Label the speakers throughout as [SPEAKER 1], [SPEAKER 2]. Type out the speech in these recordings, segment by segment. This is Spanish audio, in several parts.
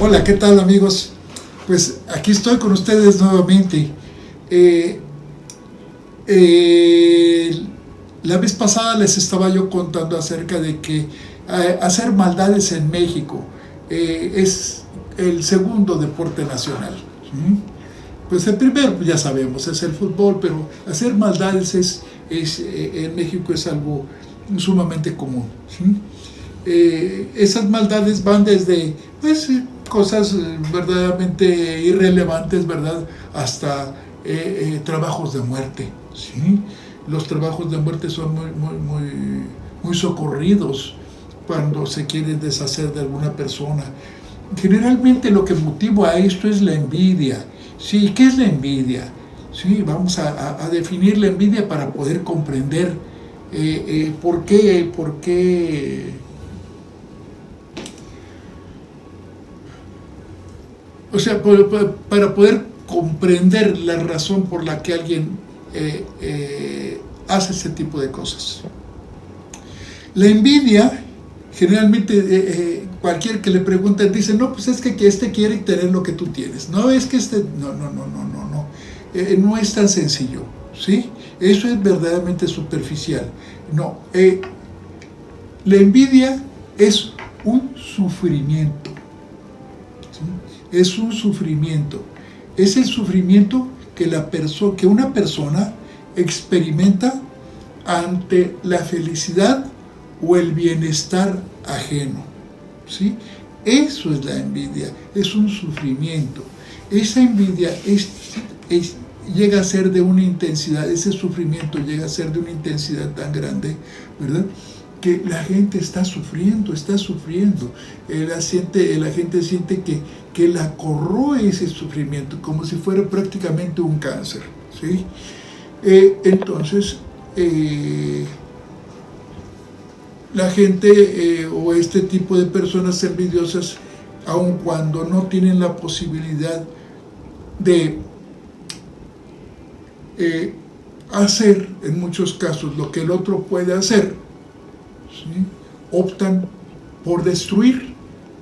[SPEAKER 1] Hola, ¿qué tal, amigos? Pues aquí estoy con ustedes nuevamente. Eh, la vez pasada les estaba yo contando acerca de que hacer maldades en México es el segundo deporte nacional. ¿Sí? Pues el primero, ya sabemos, es el fútbol, pero hacer maldades en México es algo sumamente común. ¿Sí? Esas maldades van desde cosas verdaderamente irrelevantes, ¿verdad?, hasta trabajos de muerte. ¿Sí? Los trabajos de muerte son muy socorridos cuando se quiere deshacer de alguna persona. Generalmente lo que motiva a esto es la envidia. ¿Sí? ¿Qué es la envidia? Sí, vamos a definir la envidia para poder comprender por qué o sea, para poder comprender la razón por la que alguien hace ese tipo de cosas. La envidia, generalmente cualquier que le pregunte dice, no, pues es que este quiere tener lo que tú tienes. No, es que no. No es tan sencillo, ¿sí? Eso es verdaderamente superficial. No, la envidia es un sufrimiento. ¿Sí? Es un sufrimiento. Es el sufrimiento que una persona experimenta ante la felicidad o el bienestar ajeno. ¿Sí? Eso es la envidia, es un sufrimiento. Esa envidia llega a ser de una intensidad, ese sufrimiento llega a ser de una intensidad tan grande, ¿verdad?, que la gente está sufriendo. La gente siente que la corroe ese sufrimiento, como si fuera prácticamente un cáncer. ¿Sí? Entonces, la gente o este tipo de personas envidiosas, aun cuando no tienen la posibilidad de hacer en muchos casos lo que el otro puede hacer, ¿sí?, optan por destruir.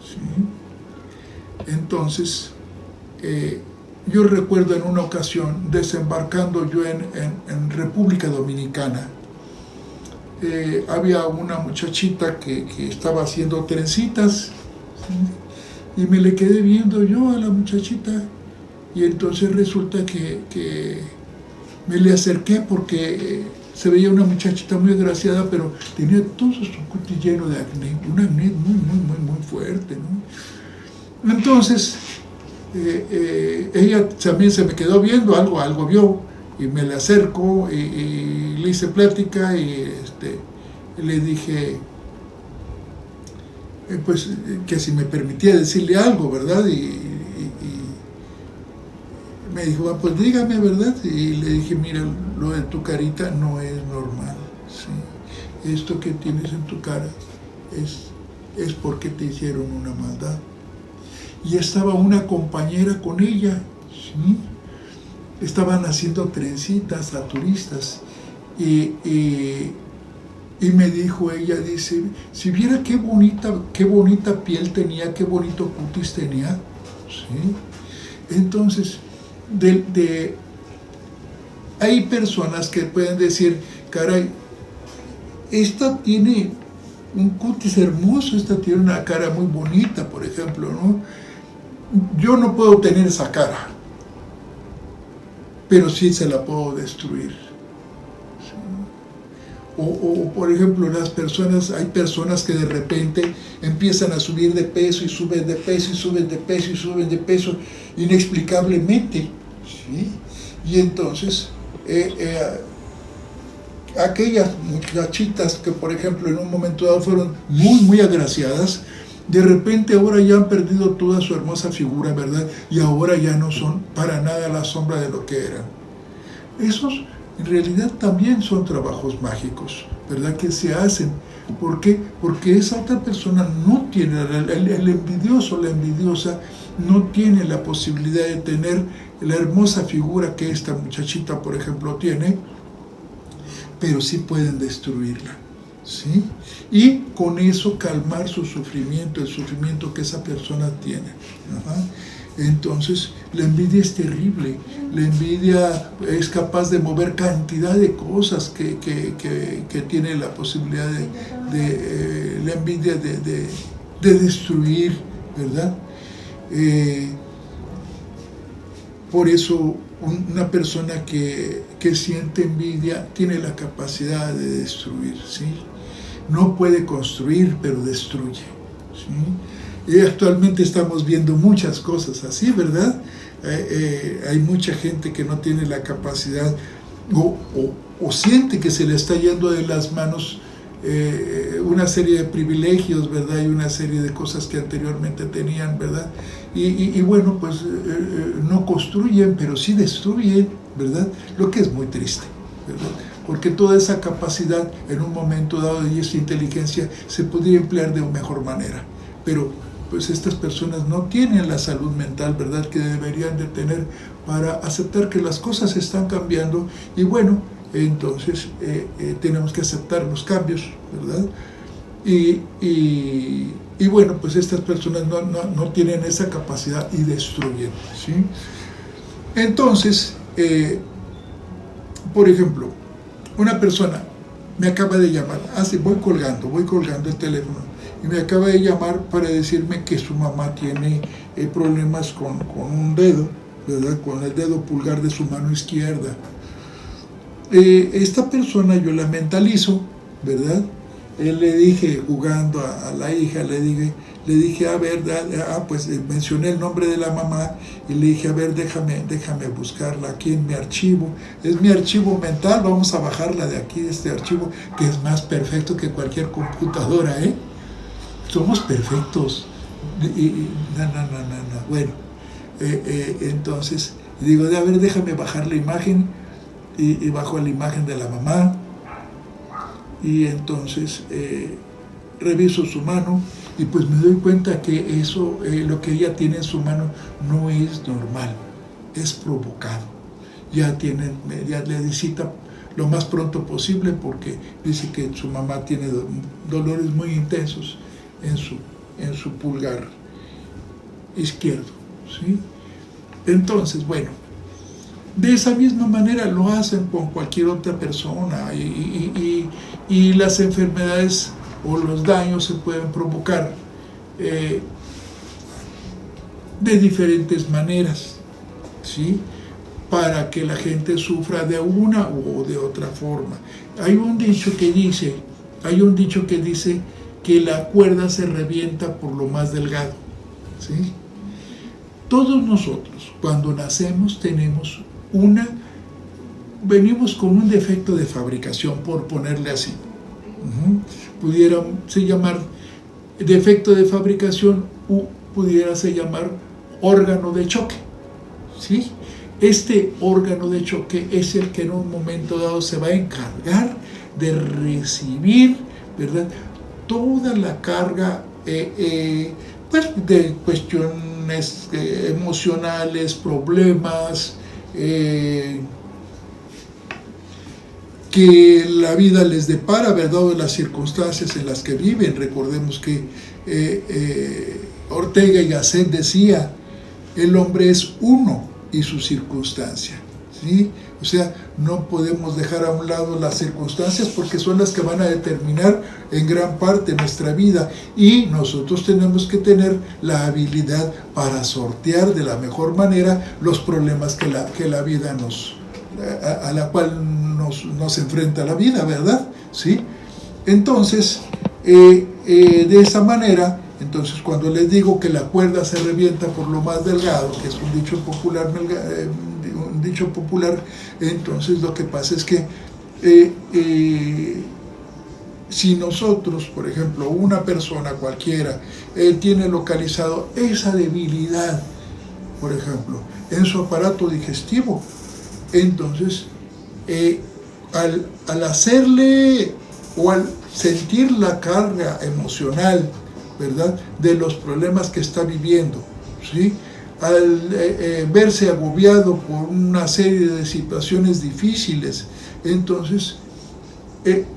[SPEAKER 1] ¿Sí? Entonces, yo recuerdo en una ocasión, desembarcando yo en República Dominicana, había una muchachita que estaba haciendo trencitas, ¿sí?, y me le quedé viendo yo a la muchachita, y entonces resulta que me le acerqué porque se veía una muchachita muy agraciada, pero tenía todo su cutis lleno de acné, un acné muy fuerte, ¿no? Entonces, ella también se me quedó viendo, algo vio, y me le acerco y le hice plática y le dije pues que si me permitía decirle algo, ¿verdad? Y me dijo, pues dígame, ¿verdad? Y le dije, mira, lo de tu carita no es normal, ¿sí? Esto que tienes en tu cara es porque te hicieron una maldad. Y estaba una compañera con ella, ¿sí? Estaban haciendo trencitas a turistas y me dijo ella, dice, si viera qué bonita piel tenía, qué bonito cutis tenía, ¿sí? Entonces, hay personas que pueden decir, caray, esta tiene un cutis hermoso, esta tiene una cara muy bonita, por ejemplo, ¿no? Yo no puedo tener esa cara, pero sí se la puedo destruir. ¿Sí? O por ejemplo, hay personas que de repente empiezan a subir de peso y suben de peso y suben de peso y suben de peso inexplicablemente. ¿Sí? Y entonces, aquellas muchachitas que, por ejemplo, en un momento dado fueron muy agraciadas, de repente ahora ya han perdido toda su hermosa figura, ¿verdad? Y ahora ya no son para nada la sombra de lo que eran. Esos en realidad también son trabajos mágicos, ¿verdad?, que se hacen. ¿Por qué? Porque esa otra persona no tiene, el envidioso, la envidiosa, no tiene la posibilidad de tener la hermosa figura que esta muchachita, por ejemplo, tiene, pero sí pueden destruirla. ¿sí? Y con eso calmar su sufrimiento, el sufrimiento que esa persona tiene. Ajá. Entonces, la envidia es terrible. La envidia es capaz de mover cantidad de cosas que tiene la posibilidad la envidia de destruir, ¿verdad? Por eso, una persona que siente envidia tiene la capacidad de destruir, ¿sí? No puede construir, pero destruye, ¿sí? Y actualmente estamos viendo muchas cosas así, ¿verdad? Hay mucha gente que no tiene la capacidad o siente que se le está yendo de las manos una serie de privilegios, ¿verdad? Y una serie de cosas que anteriormente tenían, ¿verdad? Y bueno, pues no construyen, pero sí destruyen, ¿verdad? Lo que es muy triste, ¿verdad? Porque toda esa capacidad en un momento dado y esa inteligencia se podría emplear de mejor manera. Pero pues estas personas no tienen la salud mental, ¿verdad?, que deberían de tener para aceptar que las cosas están cambiando y bueno, entonces tenemos que aceptar los cambios, ¿verdad? Y bueno, pues estas personas no tienen esa capacidad y destruyen, ¿sí? Entonces, por ejemplo, una persona me acaba de llamar, voy colgando el teléfono, y me acaba de llamar para decirme que su mamá tiene problemas con un dedo, ¿verdad?, con el dedo pulgar de su mano izquierda. Esta persona yo la mentalizo, ¿verdad? Le dije, jugando a la hija, le dije, a ver, pues mencioné el nombre de la mamá y le dije, a ver, déjame buscarla aquí en mi archivo. Es mi archivo mental, vamos a bajarla de aquí, de este archivo, que es más perfecto que cualquier computadora, ¿eh? Somos perfectos. No. Bueno, entonces, digo, a ver, déjame bajar la imagen y bajo la imagen de la mamá. Y entonces reviso su mano y pues me doy cuenta que eso, lo que ella tiene en su mano no es normal, es provocado. Ya le visita lo más pronto posible porque dice que su mamá tiene dolores muy intensos en su pulgar izquierdo, ¿sí? Entonces, bueno, de esa misma manera lo hacen con cualquier otra persona y las enfermedades o los daños se pueden provocar de diferentes maneras, ¿sí?, para que la gente sufra de una u de otra forma. Hay un dicho que dice que la cuerda se revienta por lo más delgado, ¿sí? Todos nosotros, cuando nacemos, venimos con un defecto de fabricación, por ponerle así. Pudiérase llamar defecto de fabricación o pudiérase llamar órgano de choque, ¿sí? Este órgano de choque es el que en un momento dado se va a encargar de recibir, ¿verdad?, toda la carga pues de cuestiones emocionales, problemas que la vida les depara, ¿verdad?, o las circunstancias en las que viven. Recordemos que Ortega y Gasset decía, el hombre es uno y su circunstancia, ¿sí? O sea, no podemos dejar a un lado las circunstancias porque son las que van a determinar en gran parte nuestra vida y nosotros tenemos que tener la habilidad para sortear de la mejor manera los problemas que la vida a la cual nos enfrenta la vida, ¿verdad? ¿Sí? Entonces, de esa manera, entonces cuando les digo que la cuerda se revienta por lo más delgado, que es un dicho popular, entonces lo que pasa es que si nosotros, por ejemplo, una persona cualquiera tiene localizado esa debilidad, por ejemplo, en su aparato digestivo, entonces al hacerle o al sentir la carga emocional, ¿verdad?, de los problemas que está viviendo, ¿sí?, al verse agobiado por una serie de situaciones difíciles, entonces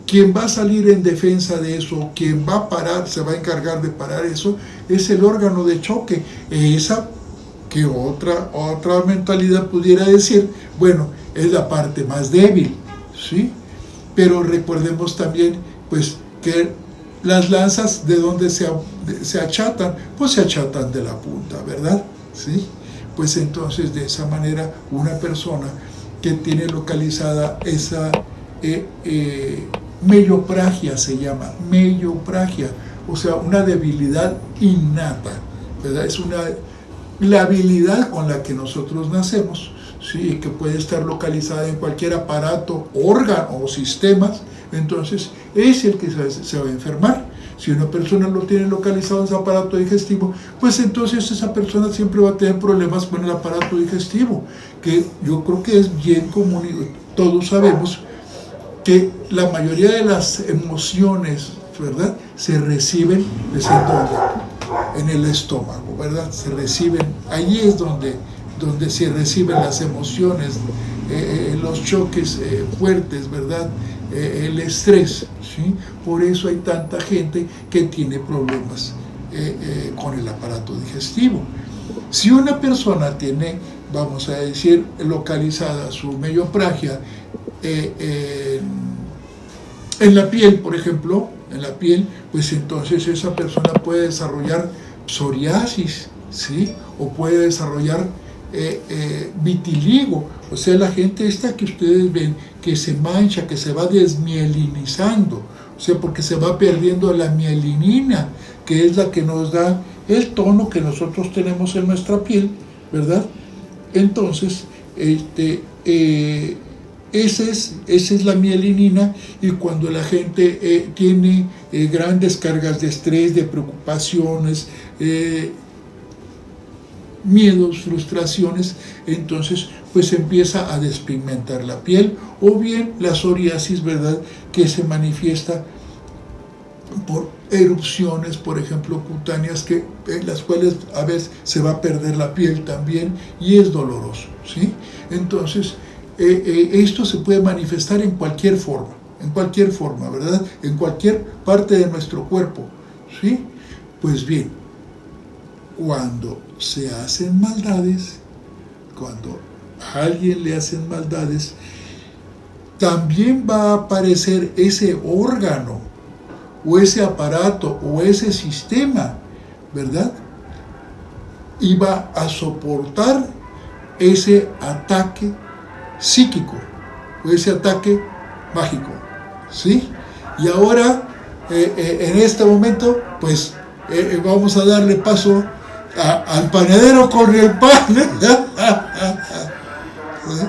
[SPEAKER 1] quien va a salir en defensa de eso, quien va a parar, se va a encargar de parar eso, es el órgano de choque. Esa que otra mentalidad pudiera decir, bueno, es la parte más débil, ¿sí? Pero recordemos también, pues, que las lanzas, ¿de dónde se achatan? Pues se achatan de la punta, ¿verdad? ¿Sí? Pues entonces, de esa manera, una persona que tiene localizada esa meiopragia, se llama, meiopragia, o sea, una debilidad innata, ¿verdad? Es la habilidad con la que nosotros nacemos, ¿sí? Que puede estar localizada en cualquier aparato, órgano o sistemas. Entonces es el que se va a enfermar. Si una persona lo tiene localizado en su aparato digestivo, pues entonces esa persona siempre va a tener problemas con el aparato digestivo, que yo creo que es bien común y todos sabemos que la mayoría de las emociones, ¿verdad?, se reciben en el estómago, ¿verdad? Se reciben, allí es donde se reciben las emociones, los choques fuertes, ¿verdad? El estrés, ¿sí? Por eso hay tanta gente que tiene problemas con el aparato digestivo. Si una persona tiene, vamos a decir, localizada su meiopragia en la piel, por ejemplo, en la piel, pues entonces esa persona puede desarrollar psoriasis, ¿sí? O puede desarrollar vitiligo, o sea, la gente esta que ustedes ven que se mancha, que se va desmielinizando, o sea, porque se va perdiendo la mielinina, que es la que nos da el tono que nosotros tenemos en nuestra piel, ¿verdad? Entonces, esa es la mielinina, y cuando la gente tiene grandes cargas de estrés, de preocupaciones, miedos, frustraciones, entonces pues empieza a despigmentar la piel, o bien la psoriasis, ¿verdad?, que se manifiesta por erupciones, por ejemplo, cutáneas, en las cuales a veces se va a perder la piel también, y es doloroso, ¿sí? Entonces, esto se puede manifestar en cualquier forma, ¿verdad?, en cualquier parte de nuestro cuerpo, ¿sí? Pues bien, cuando se hacen maldades, cuando a alguien le hacen maldades, también va a aparecer ese órgano, o ese aparato, o ese sistema, ¿verdad? Y va a soportar ese ataque psíquico, o ese ataque mágico, ¿sí? Y ahora, en este momento, pues, vamos a darle paso al panadero con el pan. ¿Sí?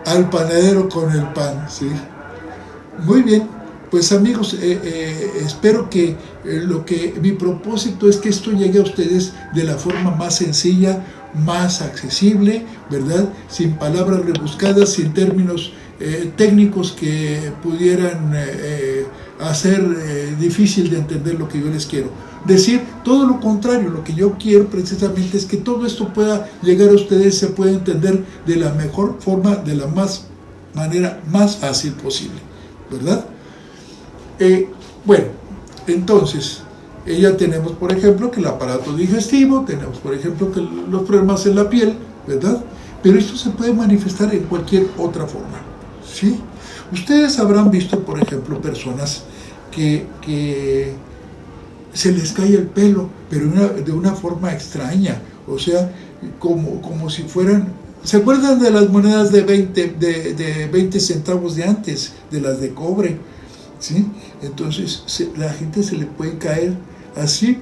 [SPEAKER 1] Al panadero con el pan, ¿sí? Muy bien, pues amigos, espero que mi propósito es que esto llegue a ustedes de la forma más sencilla, más accesible, ¿verdad? Sin palabras rebuscadas, sin términos técnicos que pudieran hacer difícil de entender lo que yo les quiero decir. Todo lo contrario, lo que yo quiero precisamente es que todo esto pueda llegar a ustedes, se pueda entender de la mejor forma, de la manera más fácil posible, ¿verdad? Bueno, entonces, ya tenemos, por ejemplo, que el aparato digestivo, tenemos, por ejemplo, que los problemas en la piel, ¿verdad? Pero esto se puede manifestar en cualquier otra forma, ¿sí? Ustedes habrán visto, por ejemplo, personas que se les cae el pelo, pero de una forma extraña, o sea, como si fueran... ¿Se acuerdan de las monedas de 20 centavos de antes, de las de cobre? ¿Sí? Entonces la gente se le puede caer así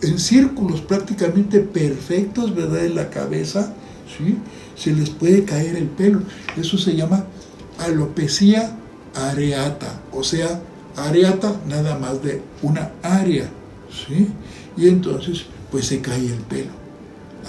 [SPEAKER 1] en círculos prácticamente perfectos, ¿verdad?, en la cabeza, ¿sí? Se les puede caer el pelo. Eso se llama alopecia areata, o sea, areata nada más de una área, ¿sí? Y entonces pues se cae el pelo.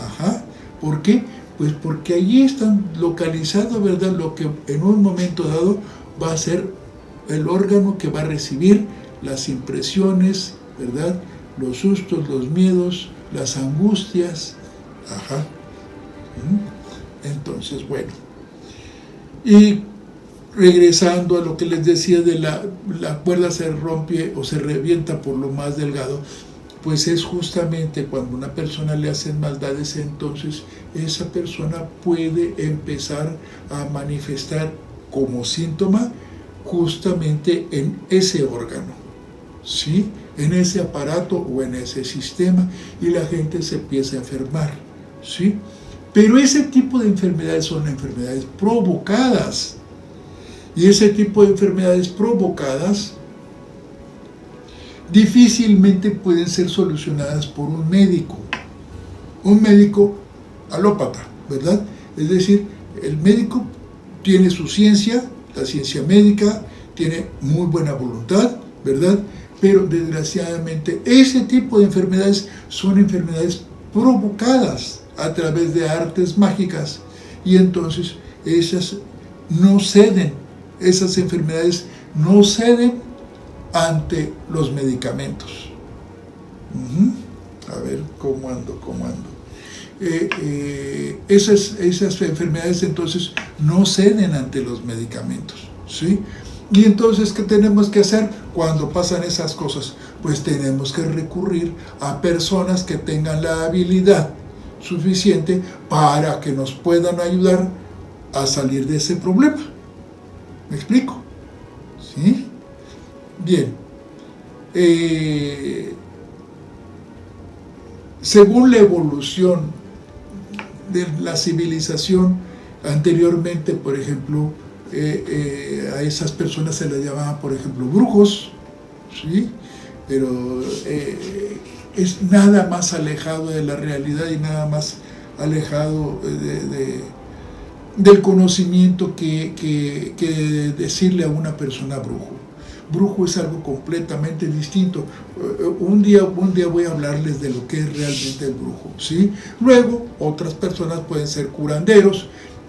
[SPEAKER 1] Ajá. ¿Por qué? Pues porque allí están localizados, ¿verdad?, lo que en un momento dado va a ser el órgano que va a recibir las impresiones, ¿verdad?, los sustos, los miedos, las angustias. Ajá. Entonces, bueno. Y regresando a lo que les decía de la cuerda se rompe o se revienta por lo más delgado, pues es justamente cuando una persona le hacen maldades, entonces esa persona puede empezar a manifestar como síntoma justamente en ese órgano, ¿sí? En ese aparato o en ese sistema, y la gente se empieza a enfermar, ¿sí? Pero ese tipo de enfermedades son enfermedades provocadas, y ese tipo de enfermedades provocadas difícilmente pueden ser solucionadas por un médico alópata, ¿verdad? Es decir, el médico tiene su ciencia, la ciencia médica, tiene muy buena voluntad, ¿verdad? Pero desgraciadamente ese tipo de enfermedades son enfermedades provocadas a través de artes mágicas, y entonces esas no ceden, esas enfermedades no ceden ante los medicamentos. A ver, ¿cómo ando? Esas enfermedades entonces no ceden ante los medicamentos, ¿sí? Y entonces, ¿qué tenemos que hacer cuando pasan esas cosas? Pues tenemos que recurrir a personas que tengan la habilidad suficiente para que nos puedan ayudar a salir de ese problema. ¿Me explico? ¿Sí? Bien, según la evolución de la civilización, anteriormente, por ejemplo, a esas personas se les llamaba, por ejemplo, brujos, ¿sí? Pero es nada más alejado de la realidad y nada más alejado del conocimiento que decirle a una persona brujo. Brujo es algo completamente distinto. Un día voy a hablarles de lo que es realmente el brujo, ¿sí? Luego, otras personas pueden ser curanderos,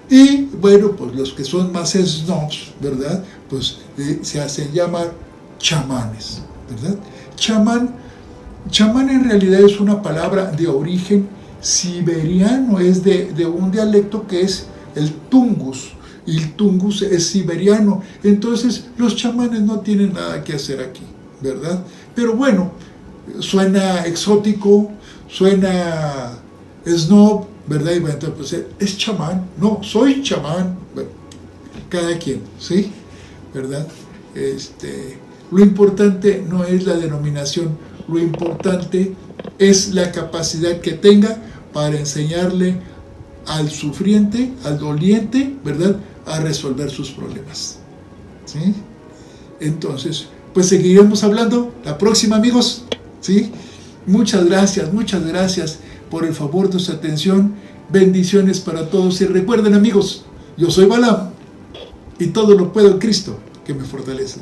[SPEAKER 1] y bueno, pues los que son más snobs, ¿verdad? Pues se hacen llamar chamanes, ¿verdad? Chamán en realidad es una palabra de origen siberiano, es de un dialecto que es el tungus, y el tungus es siberiano. Entonces los chamanes no tienen nada que hacer aquí, ¿verdad? Pero bueno, suena exótico, suena snob, ¿verdad? Y bueno, pues es chamán, no, soy chamán, bueno, cada quien, ¿sí? ¿Verdad? Lo importante no es la denominación, lo importante es la capacidad que tenga para enseñarle al sufriente, al doliente, ¿verdad?, a resolver sus problemas, ¿sí? Entonces, pues seguiremos hablando la próxima, amigos, ¿sí? Muchas gracias por el favor de su atención. Bendiciones para todos, y recuerden, amigos, yo soy Balaam y todo lo puedo en Cristo que me fortalece.